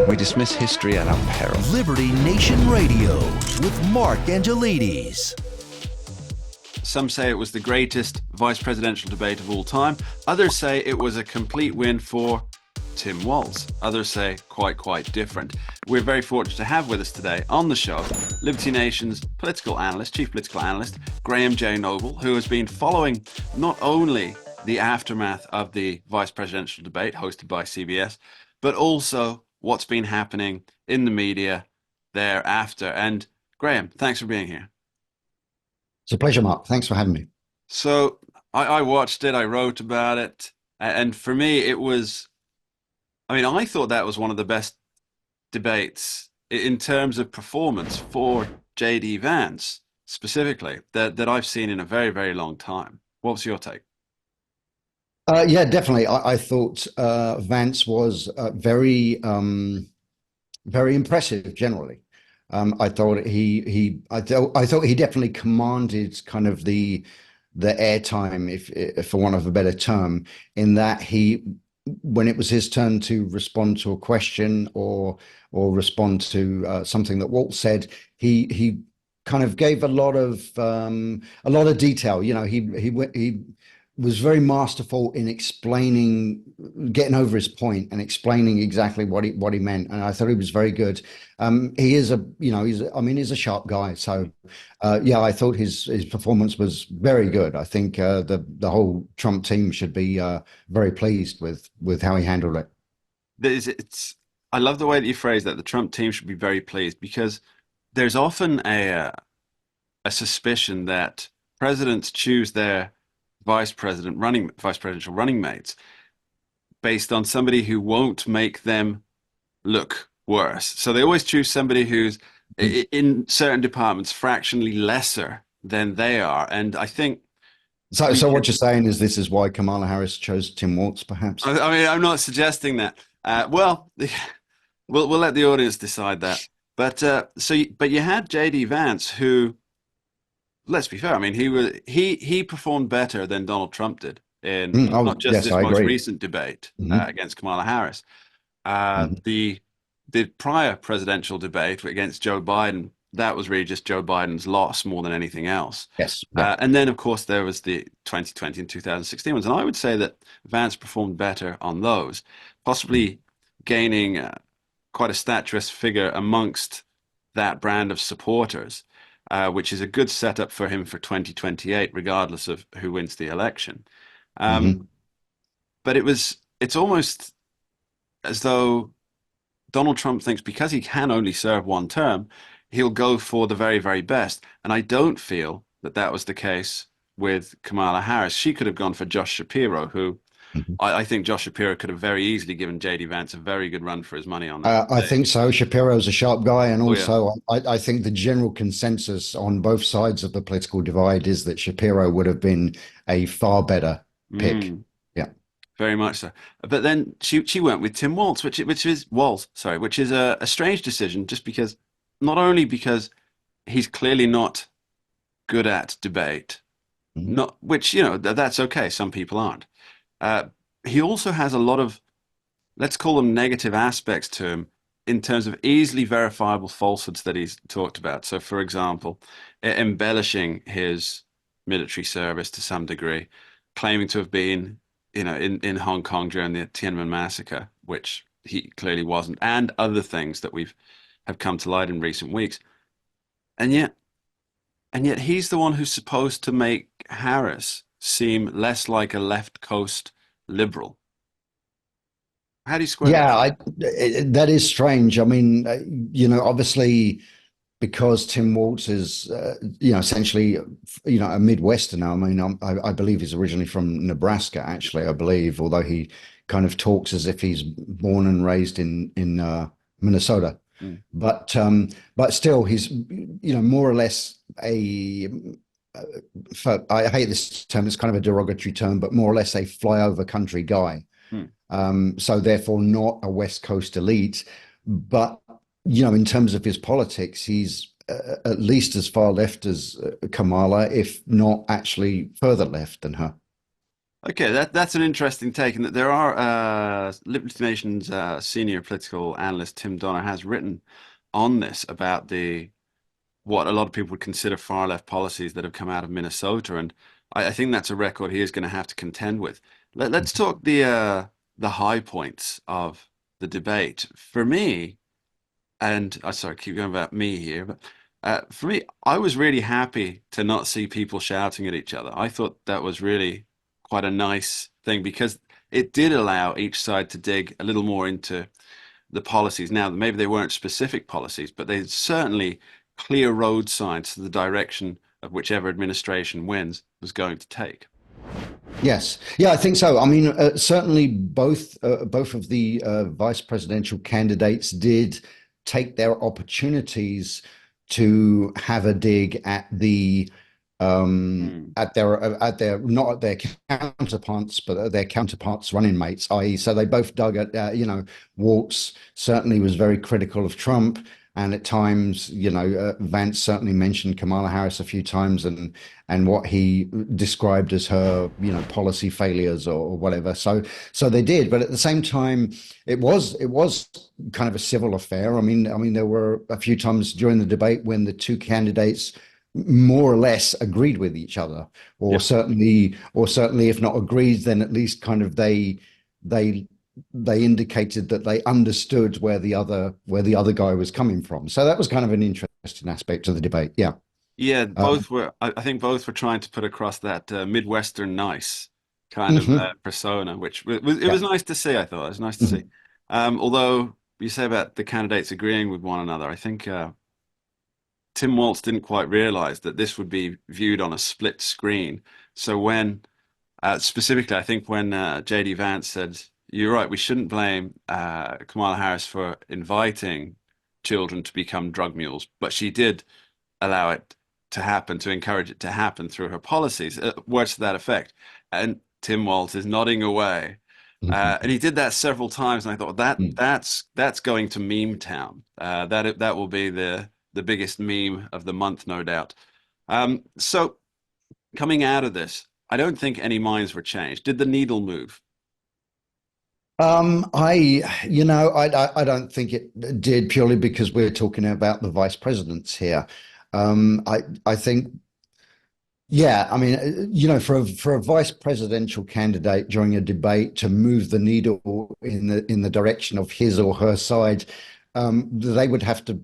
We dismiss history at our peril. Liberty Nation Radio with Mark Angelides. Some say it was the greatest vice presidential debate of all time. Others say it was a complete win for Tim Walz. Others say quite different. We're very fortunate to have with us today on the show Liberty Nation's political analyst, chief political analyst, Graham J. Noble, who has been following not only the aftermath of the vice presidential debate hosted by CBS, but also what's been happening in the media thereafter. And Graham, thanks for being here. It's a pleasure, Mark. Thanks for having me. So I watched it, I wrote about it, and for me it was, I thought that was one of the best debates in terms of performance for J.D. Vance specifically that I've seen in a very, very long time. What was your take? Yeah, definitely. I thought Vance was very impressive generally. I thought I thought he definitely commanded kind of the airtime, if for want of a better term, in that when it was his turn to respond to a question or respond to something that Walz said, he kind of gave a lot of detail. You know, he was very masterful in explaining, getting over his point and explaining exactly what he meant. And I thought he was very good. He is he's a sharp guy. So, I thought his performance was very good. I think the whole Trump team should be very pleased with how he handled it. I love the way that you phrase that. The Trump team should be very pleased, because there's often a suspicion that presidents choose their vice presidential running mates based on somebody who won't make them look worse. So they always choose somebody who's in certain departments fractionally lesser than they are. And I think so. What you're saying is this is why Kamala Harris chose Tim Walz, perhaps? I'm not suggesting that. We'll let the audience decide that. But but you had J.D. Vance, who, let's be fair, he performed better than Donald Trump did in not just this most recent debate against Kamala Harris. The prior presidential debate against Joe Biden, that was really just Joe Biden's loss more than anything else. Yes. And then, of course, there was the 2020 and 2016 ones. And I would say that Vance performed better on those, possibly gaining quite a statuesque figure amongst that brand of supporters. Which is a good setup for him for 2028, regardless of who wins the election. But it's almost as though Donald Trump thinks because he can only serve one term, he'll go for the very, very best. And I don't feel that was the case with Kamala Harris. She could have gone for Josh Shapiro, who I think Josh Shapiro could have very easily given J.D. Vance a very good run for his money on that. I think so. Shapiro's a sharp guy. And also, I think the general consensus on both sides of the political divide is that Shapiro would have been a far better pick. Yeah. Very much so. But then she went with Tim Walz, which is a strange decision, just because, not only because he's clearly not good at debate, which, that's okay. Some people aren't. He also has a lot of, let's call them negative aspects to him in terms of easily verifiable falsehoods that he's talked about. So, for example, embellishing his military service to some degree, claiming to have been, in Hong Kong during the Tiananmen massacre, which he clearly wasn't, and other things that have come to light in recent weeks. And yet he's the one who's supposed to make Harris seem less like a left coast liberal. How do you square that? That is strange. Obviously, because Tim Walz is, essentially, a Midwesterner. I believe he's originally from Nebraska, actually, I believe, although he kind of talks as if he's born and raised in Minnesota. But still, he's, more or less I hate this term, it's kind of a derogatory term, but more or less a flyover country guy. So therefore not a West Coast elite, but, in terms of his politics, he's at least as far left as Kamala, if not actually further left than her. Okay, that's an interesting take, and that there are Liberty Nation's senior political analyst Tim Donner has written on this about the what a lot of people would consider far left policies that have come out of Minnesota, and I think that's a record he is going to have to contend with. Let's talk the high points of the debate. For me, and I sorry, keep going about me here, but for me, I was really happy to not see people shouting at each other. I thought that was really quite a nice thing because it did allow each side to dig a little more into the policies. Now, maybe they weren't specific policies, but they certainly clear road signs to the direction of whichever administration wins was going to take. Yes, yeah, I think so. I mean, certainly both of the vice presidential candidates did take their opportunities to have a dig Mm. at their not at their counterparts, but at their counterparts running mates, i.e., so they both dug at Walz certainly was very critical of Trump. And at times, Vance certainly mentioned Kamala Harris a few times, and what he described as her, policy failures or whatever. So they did, but at the same time, it was kind of a civil affair. I mean, there were a few times during the debate when the two candidates more or less agreed with each other, Yeah. or certainly, if not agreed, then at least kind of they they indicated that they understood where the other guy was coming from. So that was kind of an interesting aspect of the debate. Yeah. Yeah, Um, both were. I think both were trying to put across that Midwestern nice kind of mhm. persona, which was it Yeah. was nice to see. I thought it was nice to see. Mhm. Although you say about the candidates agreeing with one another, I think Tim Walz didn't quite realize that this would be viewed on a split screen. So when specifically, I think when JD Vance said, "You're right, we shouldn't blame Kamala Harris for inviting children to become drug mules, but she did allow it to happen, to encourage it to happen through her policies." Words to that effect. And Tim Walz is nodding away. And he did that several times, and I thought that's going to meme town. That will be the biggest meme of the month, no doubt. So coming out of this, I don't think any minds were changed. Did the needle move? I don't think it did purely because we're talking about the vice presidents here. I think, yeah, I mean, for a vice presidential candidate during a debate to move the needle in the direction of his or her side, they would have to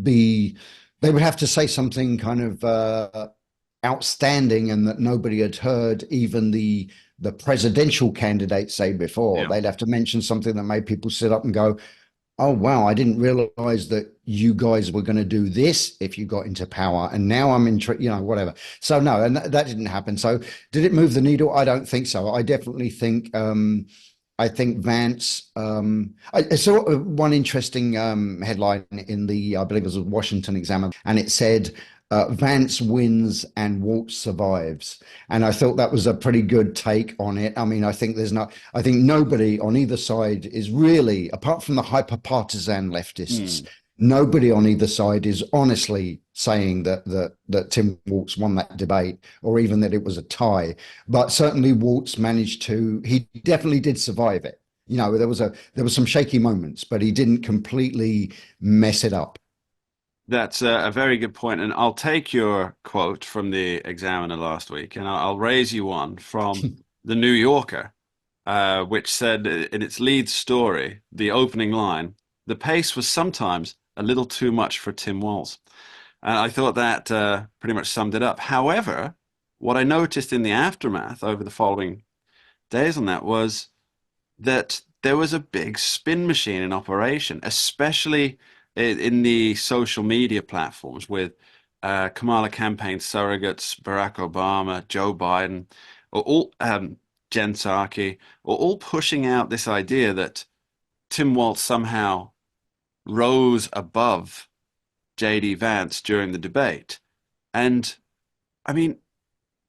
be, they would have to say something kind of outstanding and that nobody had heard even the presidential candidate say before. Yeah. They'd have to mention something that made people sit up and go, "Oh wow, I didn't realize that you guys were going to do this if you got into power, and now I'm in, whatever." So no, and that didn't happen. So did it move the needle? I don't think so. I definitely think. I think Vance. I saw one interesting headline in I believe it was a Washington Examiner, and it said Vance wins and Waltz survives. And I thought that was a pretty good take on it. I mean, I think nobody on either side is really, apart from the hyper partisan leftists, Hmm. nobody on either side is honestly saying that Tim Waltz won that debate or even that it was a tie. But certainly Waltz managed to, he definitely did survive it. There was some shaky moments, but he didn't completely mess it up. That's a very good point, and I'll take your quote from the Examiner last week, and I'll raise you one from the New Yorker, which said in its lead story, the opening line, "The pace was sometimes a little too much for Tim Walz." And I thought that pretty much summed it up. However, what I noticed in the aftermath over the following days on that was that there was a big spin machine in operation, especially in the social media platforms with Kamala campaign surrogates, Barack Obama, Joe Biden, or all Jen Psaki, or all pushing out this idea that Tim Walz somehow rose above JD Vance during the debate. And I mean,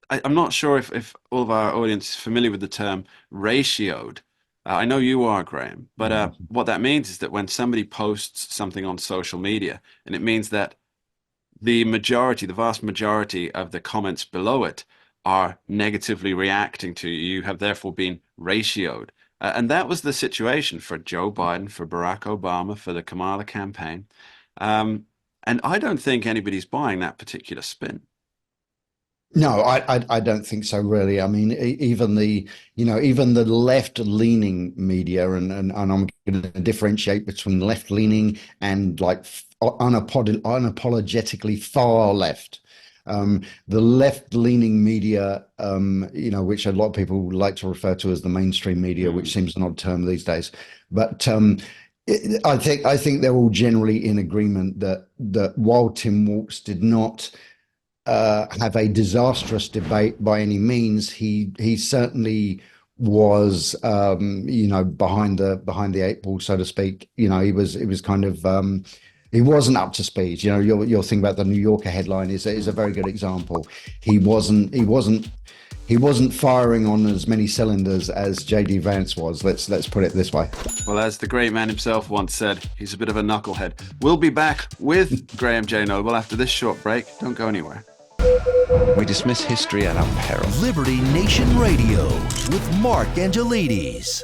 I'm not sure if all of our audience is familiar with the term ratioed. I know you are, Graham, but what that means is that when somebody posts something on social media, and it means that the vast majority of the comments below it are negatively reacting to you. You have therefore been ratioed. And that was the situation for Joe Biden, for Barack Obama, for the Kamala campaign. And I don't think anybody's buying that particular spin. No, I don't think so, really. I mean, even even the left-leaning media, and I'm going to differentiate between left-leaning and like unapologetically far left. The left-leaning media, which a lot of people like to refer to as the mainstream media, which seems an odd term these days, but I think they're all generally in agreement that while Tim Walz did not have a disastrous debate by any means, he certainly was behind the eight ball, so to speak. He was kind of he wasn't up to speed. Your thing about the New Yorker headline is a very good example. He wasn't firing on as many cylinders as JD Vance was. Let's put it this way. Well, as the great man himself once said, he's a bit of a knucklehead. We'll be back with Graham J. Noble after this short break. Don't go anywhere. We dismiss history at our peril. Liberty Nation Radio with Mark Angelides.